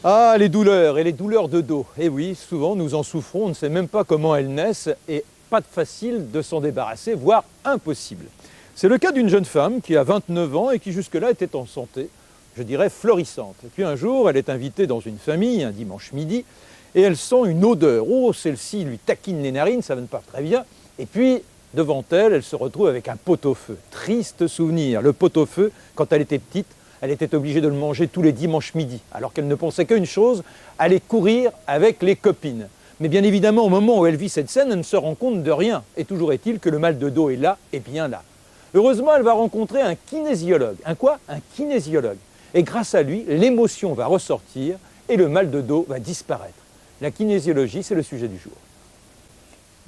Ah, les douleurs et les douleurs de dos. Eh oui, souvent nous en souffrons, on ne sait même pas comment elles naissent et pas de facile de s'en débarrasser, voire impossible. C'est le cas d'une jeune femme qui a 29 ans et qui jusque-là était en santé, je dirais florissante. Et puis un jour, elle est invitée dans une famille, un dimanche midi, et elle sent une odeur. Oh, celle-ci lui taquine les narines, ça ne va pas très bien. Et puis, devant elle, elle se retrouve avec un pot-au-feu. Triste souvenir, le pot-au-feu, quand elle était petite, elle était obligée de le manger tous les dimanches midi, alors qu'elle ne pensait qu'à une chose, aller courir avec les copines. Mais bien évidemment, au moment où elle vit cette scène, elle ne se rend compte de rien. Et toujours est-il que le mal de dos est là, et bien là. Heureusement, elle va rencontrer un kinésiologue. Un quoi? Un kinésiologue. Et grâce à lui, l'émotion va ressortir et le mal de dos va disparaître. La kinésiologie, c'est le sujet du jour.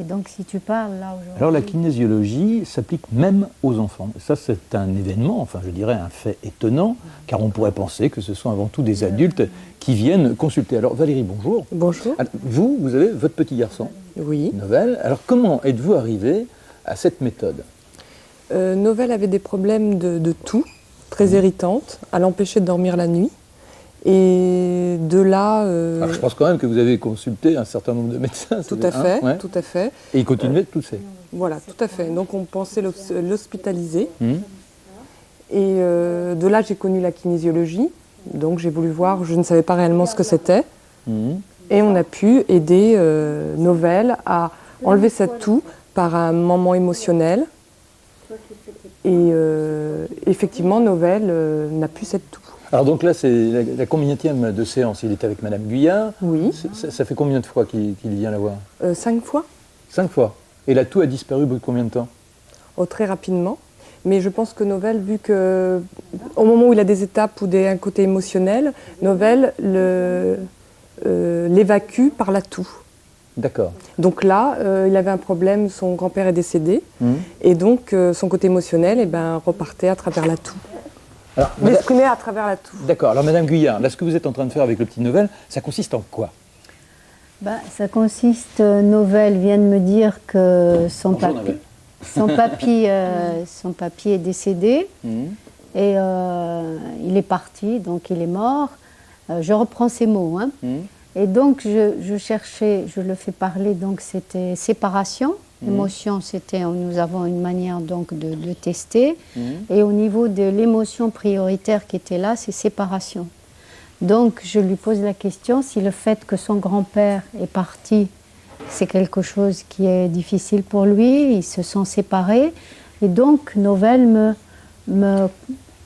Et donc, si tu parles là aujourd'hui... Alors la kinésiologie s'applique même aux enfants. Ça, c'est un événement, enfin je dirais un fait étonnant, car on pourrait penser que ce sont avant tout des adultes qui viennent consulter. Alors Valérie, bonjour. Bonjour. Alors, vous avez votre petit garçon, Oui. Novel. Alors comment êtes-vous arrivé à cette méthode? Novel avait des problèmes de toux, très irritantes, à l'empêcher de dormir la nuit. Et de là... Alors, je pense quand même que vous avez consulté un certain nombre de médecins. Tout à fait, ouais. tout à fait. Et il continuait de tousser. Voilà, tout à fait. Donc on pensait l'hospitaliser. Et de là, j'ai connu la kinésiologie. Donc j'ai voulu voir, je ne savais pas réellement ce que c'était. Et on a pu aider Novel à enlever cette toux par un moment émotionnel. Et effectivement, Novel n'a plus cette toux. Alors donc là, c'est la combienième de séance? Il est avec Madame Guyard. Oui. Ça fait combien de fois qu'il vient la voir? 5 fois. 5 fois. Et la toux a disparu au bout de combien de temps? Oh, très rapidement. Mais je pense que Novel, vu que au moment où il a des étapes ou un côté émotionnel, Novel l'évacue par la toux. D'accord. Donc là, il avait un problème, son grand-père est décédé, et donc son côté émotionnel repartait à travers la toux. L'exprimait à travers la toux. D'accord. Alors Madame Guyard, là ce que vous êtes en train de faire avec le petit Novel, ça consiste en quoi? Ça consiste, Novel vient de me dire que son papy est décédé et il est parti, donc il est mort. Je reprends ces mots. Hein. Et donc je cherchais, je le fais parler, donc c'était séparation. L'émotion, nous avons une manière donc de tester. Et au niveau de l'émotion prioritaire qui était là, c'est séparation. Donc je lui pose la question si le fait que son grand-père est parti, c'est quelque chose qui est difficile pour lui, ils se sont séparés. Et donc Novel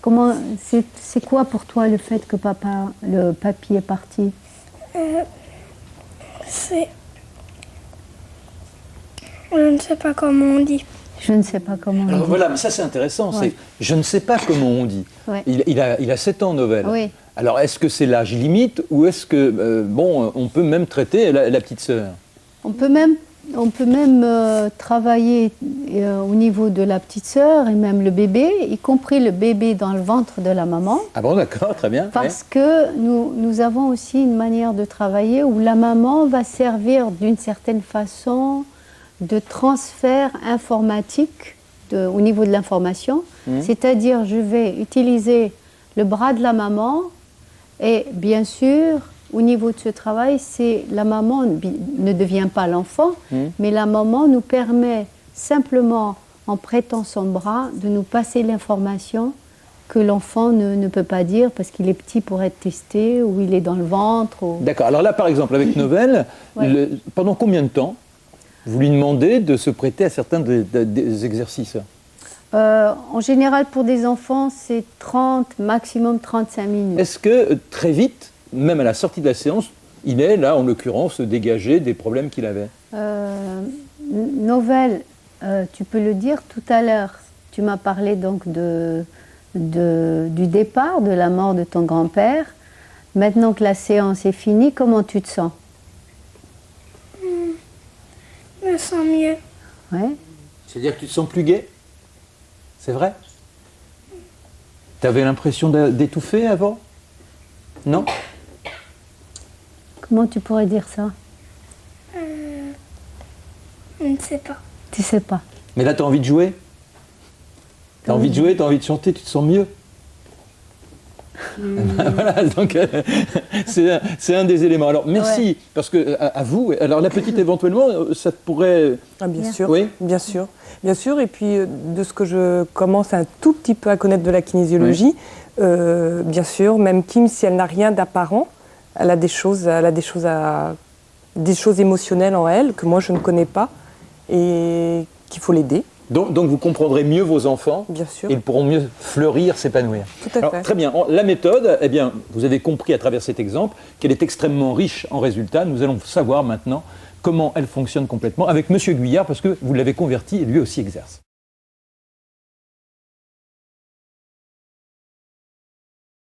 comment, c'est quoi pour toi le fait que le papy est parti? Je ne sais pas comment on dit. Je ne sais pas comment on dit. Alors voilà, mais ça c'est intéressant, c'est je ne sais pas comment on dit. Ouais. Il a 7 ans, Novel. Oui. Alors est-ce que c'est l'âge limite ou est-ce que, on peut même traiter la petite sœur? On peut même travailler au niveau de la petite sœur et même le bébé, y compris le bébé dans le ventre de la maman. Ah bon, d'accord, très bien. Parce que nous avons aussi une manière de travailler où la maman va servir d'une certaine façon de transfert informatique au niveau de l'information. C'est-à-dire, je vais utiliser le bras de la maman et bien sûr, au niveau de ce travail, c'est la maman ne devient pas l'enfant, mais la maman nous permet simplement, en prêtant son bras, de nous passer l'information que l'enfant ne peut pas dire parce qu'il est petit pour être testé ou il est dans le ventre. D'accord. Alors là, par exemple, avec Novel, pendant combien de temps vous lui demandez de se prêter à certains des exercices? En général, pour des enfants, c'est 30, maximum 35 minutes. Est-ce que très vite, même à la sortie de la séance, il est là, en l'occurrence, dégagé des problèmes qu'il avait? Novel, tu peux le dire tout à l'heure. Tu m'as parlé donc du départ, de la mort de ton grand-père. Maintenant que la séance est finie, comment tu te sens? Je me sens mieux. Ouais. C'est-à-dire que tu te sens plus gai? C'est vrai? Tu avais l'impression d'étouffer avant? Non? Comment tu pourrais dire ça? Je ne sais pas. Tu sais pas. Mais là, tu as envie de jouer? Tu as envie de jouer, tu as envie de chanter, tu te sens mieux? Voilà, donc c'est un des éléments. Alors merci, parce que à vous. Alors la petite éventuellement, ça pourrait... Ah, bien sûr, Oui. bien sûr. Bien sûr, et puis de ce que je commence un tout petit peu à connaître de la kinésiologie, bien sûr, même Kim, si elle n'a rien d'apparent, elle a des choses émotionnelles en elle que moi je ne connais pas et qu'il faut l'aider. Donc vous comprendrez mieux vos enfants. Bien sûr. Et ils pourront mieux fleurir, s'épanouir. Tout à fait. Très bien. La méthode, eh bien, vous avez compris à travers cet exemple qu'elle est extrêmement riche en résultats. Nous allons savoir maintenant comment elle fonctionne complètement avec Monsieur Guyard, parce que vous l'avez converti et lui aussi exerce.